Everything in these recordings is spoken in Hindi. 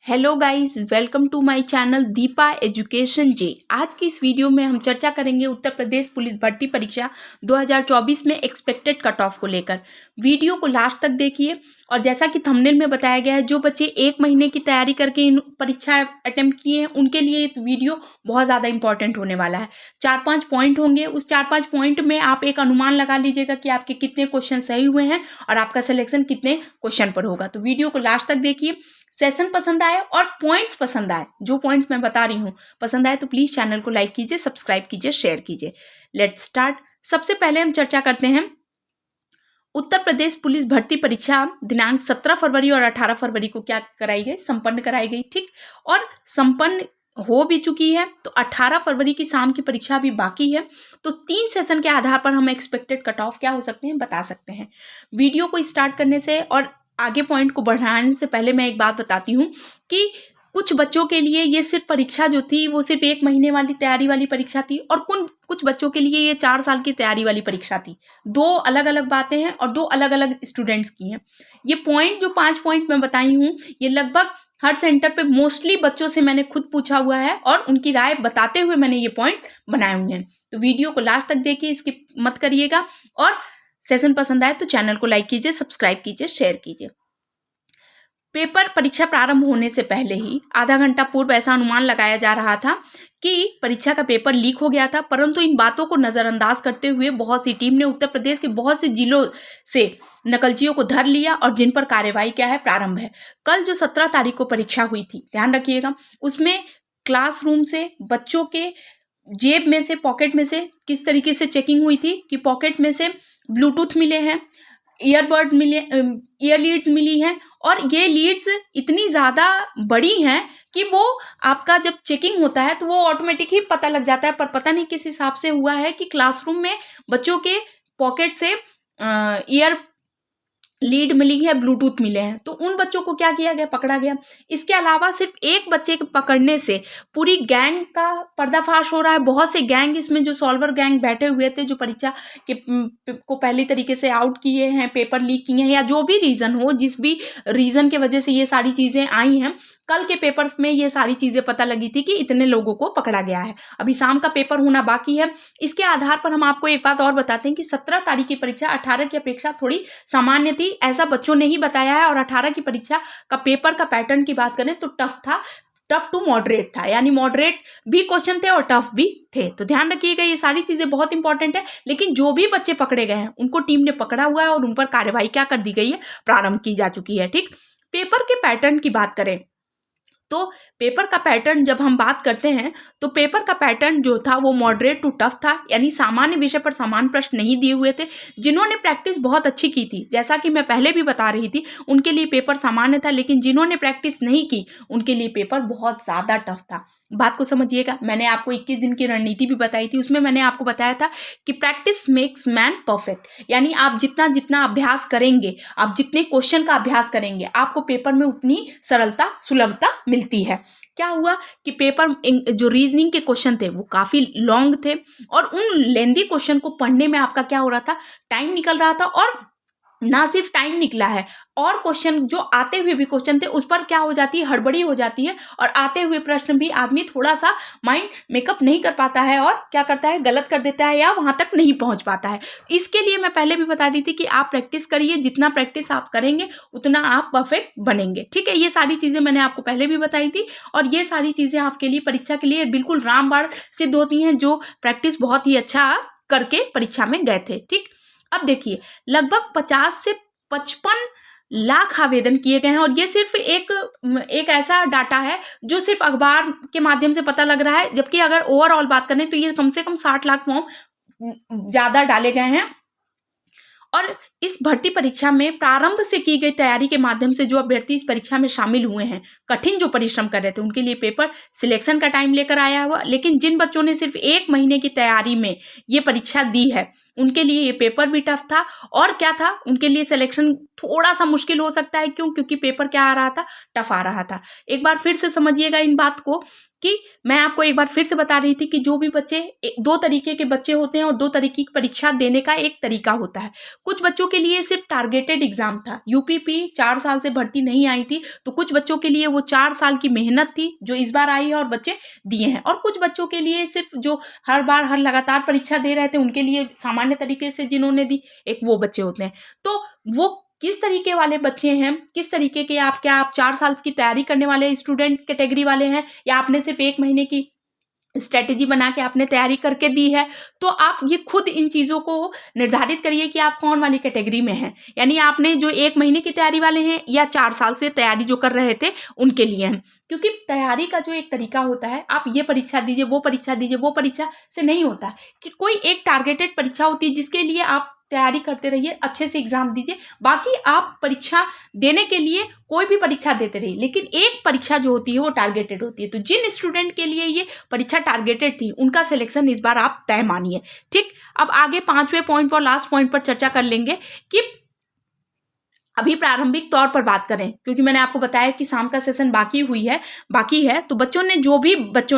Hello guys, welcome to my channel Deepa education J. आज की इस वीडियो में हम चर्चा करेंगे उत्तर प्रदेश पुलिस भर्ती परीक्षा 2024 में एक्सपेक्टेड कट ऑफ को लेकर। वीडियो को लास्ट तक देखिए और जैसा कि थंबनेल में बताया गया है, जो बच्चे 1 महीने की तैयारी करके इन परीक्षा अटेम्प्ट किए हैं उनके लिए ये वीडियो बहुत ज़्यादा इंपॉर्टेंट होने वाला है। 4-5 पॉइंट होंगे, उस 4-5 पॉइंट में आप एक अनुमान लगा लीजिएगा कि आपके कितने क्वेश्चन सही हुए हैं और आपका सिलेक्शन कितने क्वेश्चन पर होगा। तो वीडियो को लास्ट तक देखिए। सेशन पसंद आए और पॉइंट्स पसंद आए, जो पॉइंट्स मैं बता रही हूँ पसंद आए तो प्लीज चैनल को लाइक कीजिए, सब्सक्राइब कीजिए, शेयर कीजिए। Let's start. सबसे पहले हम चर्चा करते हैं उत्तर प्रदेश पुलिस भर्ती परीक्षा दिनांक 17 फरवरी और 18 फरवरी को क्या कराई गई, संपन्न कराई गई। ठीक, और संपन्न हो भी चुकी है। तो 18 फरवरी की शाम की परीक्षा भी बाकी है। तो 3 सेशन के आधार पर हम एक्सपेक्टेड कट ऑफ क्या हो सकते हैं बता सकते हैं। वीडियो को स्टार्ट करने से और आगे पॉइंट को बढ़ाने से पहले मैं एक बात बताती हूँ कि कुछ बच्चों के लिए ये सिर्फ परीक्षा जो थी वो सिर्फ 1 महीने वाली तैयारी वाली परीक्षा थी और कुछ बच्चों के लिए ये 4 साल की तैयारी वाली परीक्षा थी। 2 अलग अलग बातें हैं और 2 अलग अलग स्टूडेंट्स की हैं। ये पॉइंट जो 5 पॉइंट मैं बताई हूँ ये लगभग हर सेंटर पे मोस्टली बच्चों से मैंने खुद पूछा हुआ है और उनकी राय बताते हुए मैंने ये पॉइंट बनाए हुए हैं। तो वीडियो को लास्ट तक देखिए, स्किप मत करिएगा और सेशन पसंद आए तो चैनल को लाइक कीजिए, सब्सक्राइब कीजिए, शेयर कीजिए। पेपर परीक्षा प्रारंभ होने से पहले ही आधा घंटा पूर्व ऐसा अनुमान लगाया जा रहा था कि परीक्षा का पेपर लीक हो गया था, परंतु इन बातों को नजरअंदाज करते हुए बहुत सी टीम ने उत्तर प्रदेश के बहुत से जिलों से नकलचियों को धर लिया और जिन पर कार्यवाही क्या है प्रारंभ है। कल जो 17 तारीख को परीक्षा हुई थी, ध्यान रखिएगा, उसमें क्लासरूम से बच्चों के जेब में से, पॉकेट में से किस तरीके से चेकिंग हुई थी कि पॉकेट में से ब्लूटूथ मिले हैं, ईयरबड मिले, ईयर लीड्स मिली हैं और ये लीड्स इतनी ज़्यादा बड़ी हैं कि वो आपका जब चेकिंग होता है तो वो ऑटोमेटिक ही पता लग जाता है। पर पता नहीं किस हिसाब से हुआ है कि क्लासरूम में बच्चों के पॉकेट से ईयर लीड मिली है, ब्लूटूथ मिले हैं, तो उन बच्चों को क्या किया गया, पकड़ा गया। इसके अलावा सिर्फ एक बच्चे के पकड़ने से पूरी गैंग का पर्दाफाश हो रहा है। बहुत से गैंग इसमें जो सॉल्वर गैंग बैठे हुए थे, जो परीक्षा के को पहली तरीके से आउट किए हैं, पेपर लीक किए हैं या जो भी रीजन हो, जिस भी रीजन के वजह से ये सारी चीजें आई हैं, कल के पेपर्स में ये सारी चीजें पता लगी थी कि इतने लोगों को पकड़ा गया है। अभी शाम का पेपर होना बाकी है। इसके आधार पर हम आपको एक बात और बताते हैं कि 17 तारीख की परीक्षा 18 की अपेक्षा थोड़ी सामान्य थी, ऐसा बच्चों ने ही बताया है। और 18 की परीक्षा का पेपर का पैटर्न की बात करें तो टफ था, टफ टू मॉडरेट था, यानी मॉडरेट भी क्वेश्चन थे और टफ भी थे। तो ध्यान रखिएगा, ये सारी चीजें बहुत इंपॉर्टेंट है। लेकिन जो भी बच्चे पकड़े गए हैं उनको टीम ने पकड़ा हुआ है और उन पर कार्रवाई क्या कर दी गई है, प्रारंभ की जा चुकी है। ठीक, पेपर के पैटर्न की बात करें तो पेपर का पैटर्न जब हम बात करते हैं तो पेपर का पैटर्न जो था वो मॉडरेट टू टफ था, यानी सामान्य विषय पर समान प्रश्न नहीं दिए हुए थे। जिन्होंने प्रैक्टिस बहुत अच्छी की थी, जैसा कि मैं पहले भी बता रही थी, उनके लिए पेपर सामान्य था, लेकिन जिन्होंने प्रैक्टिस नहीं की उनके लिए पेपर बहुत ज़्यादा टफ था। बात को समझिएगा, मैंने आपको 21 दिन की रणनीति भी बताई थी, उसमें मैंने आपको बताया था कि प्रैक्टिस मेक्स मैन परफेक्ट, यानी आप जितना जितना अभ्यास करेंगे, आप जितने क्वेश्चन का अभ्यास करेंगे, आपको पेपर में उतनी सरलता सुलभता मिलती है। क्या हुआ कि पेपर जो रीजनिंग के क्वेश्चन थे वो काफ़ी लॉन्ग थे और उन लेंदी क्वेश्चन को पढ़ने में आपका क्या हो रहा था, टाइम निकल रहा था। और ना सिर्फ टाइम निकला है, और क्वेश्चन जो आते हुए भी क्वेश्चन थे उस पर क्या हो जाती है, हड़बड़ी हो जाती है और आते हुए प्रश्न भी आदमी थोड़ा सा माइंड मेकअप नहीं कर पाता है और क्या करता है, गलत कर देता है या वहां तक नहीं पहुंच पाता है। इसके लिए मैं पहले भी बता रही थी कि आप प्रैक्टिस करिए, जितना प्रैक्टिस आप करेंगे उतना आप परफेक्ट बनेंगे। ठीक है, ये सारी चीजें मैंने आपको पहले भी बताई थी और ये सारी चीजें आपके लिए परीक्षा के लिए बिल्कुल रामबाण सिद्ध होती हैं, जो प्रैक्टिस बहुत ही अच्छा करके परीक्षा में गए थे। ठीक, अब देखिए, लगभग 50 से 55 लाख आवेदन किए गए हैं और ये सिर्फ एक ऐसा डाटा है जो सिर्फ अखबार के माध्यम से पता लग रहा है, जबकि अगर ओवरऑल बात करें तो ये कम से कम 60 लाख फॉर्म ज्यादा डाले गए हैं। और इस भर्ती परीक्षा में प्रारंभ से की गई तैयारी के माध्यम से जो अभ्यर्थी इस परीक्षा में शामिल हुए हैं, कठिन जो परिश्रम कर रहे थे, उनके लिए पेपर सिलेक्शन का टाइम लेकर आया हुआ। लेकिन जिन बच्चों ने सिर्फ 1 महीने की तैयारी में ये परीक्षा दी है उनके लिए ये पेपर भी टफ था। और क्या था, उनके लिए सिलेक्शन थोड़ा सा मुश्किल हो सकता है। क्यों? क्योंकि पेपर क्या आ रहा था, टफ आ रहा था। एक बार फिर से समझिएगा इन बात को कि मैं आपको एक बार फिर से बता रही थी कि जो भी बच्चे, दो तरीके के बच्चे होते हैं और दो तरीके की परीक्षा देने का एक तरीका होता है। कुछ बच्चों के लिए सिर्फ टारगेटेड एग्जाम था, यूपीपी 4 साल से भर्ती नहीं आई थी, तो कुछ बच्चों के लिए वो 4 साल की मेहनत थी जो इस बार आई है और बच्चे दिए हैं। और कुछ बच्चों के लिए सिर्फ जो हर बार हर लगातार परीक्षा दे रहे थे उनके लिए सामान्य तरीके से जिन्होंने दी, एक वो बच्चे होते हैं। तो वो किस तरीके वाले बच्चे हैं, किस तरीके के, आप 4 साल की तैयारी करने वाले स्टूडेंट कैटेगरी वाले हैं, या आपने सिर्फ 1 महीने की स्ट्रेटेजी बना के आपने तैयारी करके दी है, तो आप ये खुद इन चीज़ों को निर्धारित करिए कि आप कौन वाली कैटेगरी में हैं। यानी आपने जो 1 महीने की तैयारी वाले हैं या 4 साल से तैयारी जो कर रहे थे उनके लिए हैं। क्योंकि तैयारी का जो एक तरीका होता है, आप ये परीक्षा दीजिए, वो परीक्षा दीजिए, वो परीक्षा से नहीं होता कि कोई एक टारगेटेड परीक्षा होती है जिसके लिए आप तैयारी करते रहिए, अच्छे से एग्जाम दीजिए। बाकी आप परीक्षा देने के लिए कोई भी परीक्षा देते रहिए, लेकिन एक परीक्षा जो होती है वो टारगेटेड होती है। तो जिन स्टूडेंट के लिए ये परीक्षा टारगेटेड थी उनका सिलेक्शन इस बार आप तय मानिए। ठीक, अब आगे 5वें पॉइंट पर, लास्ट पॉइंट पर चर्चा कर लेंगे कि अभी प्रारंभिक तौर पर बात करें, क्योंकि मैंने आपको बताया कि शाम का सेशन बाकी है, तो बच्चों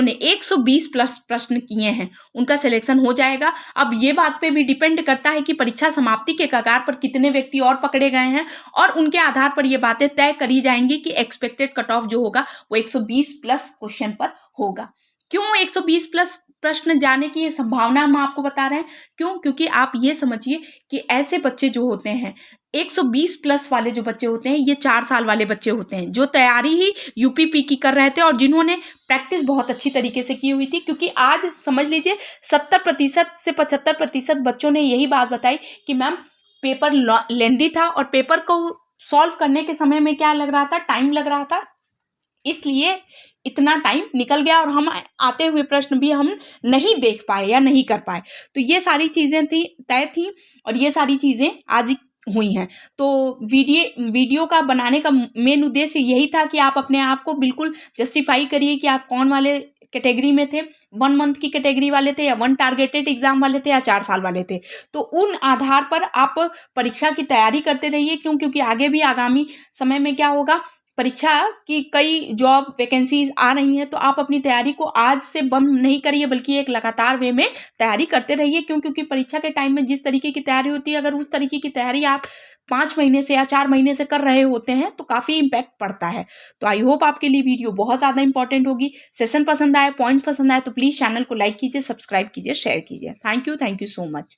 ने 120 प्लस प्रश्न किए हैं, उनका सिलेक्शन हो जाएगा। अब ये बात पे भी डिपेंड करता है कि परीक्षा समाप्ति के कगार पर कितने व्यक्ति और पकड़े गए हैं, और उनके आधार पर ये बातें तय करी जाएंगी कि एक्सपेक्टेड कट ऑफ जो होगा वो 120 प्लस क्वेश्चन पर होगा। क्यों 120 प्लस प्रश्न जाने की ये संभावना हम आपको बता रहे हैं? क्यों? क्योंकि आप ये समझिए कि ऐसे बच्चे जो होते हैं, 120 प्लस वाले जो बच्चे होते हैं, ये 4 साल वाले बच्चे होते हैं जो तैयारी ही यूपीपी की कर रहे थे और जिन्होंने प्रैक्टिस बहुत अच्छी तरीके से की हुई थी। क्योंकि आज समझ लीजिए 70% से 75% बच्चों ने यही बात बताई कि मैम पेपर लेंदी था और पेपर को सॉल्व करने के समय में क्या लग रहा था, टाइम लग रहा था, इसलिए इतना टाइम निकल गया और हम आते हुए प्रश्न भी हम नहीं देख पाए या नहीं कर पाए। तो ये सारी चीज़ें तय थी और ये सारी चीज़ें आज हुई हैं। तो वीडियो का बनाने का मेन उद्देश्य यही था कि आप अपने आप को बिल्कुल जस्टिफाई करिए कि आप कौन वाले कैटेगरी में थे, 1 मंथ की कैटेगरी वाले थे या 1 टारगेटेड एग्जाम वाले थे या 4 साल वाले थे। तो उन आधार पर आप परीक्षा की तैयारी करते रहिए। क्योंकि आगे भी आगामी समय में क्या होगा, परीक्षा की कई जॉब वैकेंसीज आ रही हैं, तो आप अपनी तैयारी को आज से बंद नहीं करिए, बल्कि एक लगातार वे में तैयारी करते रहिए। क्योंकि परीक्षा के टाइम में जिस तरीके की तैयारी होती है, अगर उस तरीके की तैयारी आप 5 महीने से या 4 महीने से कर रहे होते हैं तो काफ़ी इम्पैक्ट पड़ता है। तो आई होप आपके लिए वीडियो बहुत ज़्यादा इंपॉर्टेंट होगी। सेशन पसंद आए, पॉइंट्स पसंद आए तो प्लीज़ चैनल को लाइक कीजिए, सब्सक्राइब कीजिए, शेयर कीजिए। Thank you so much.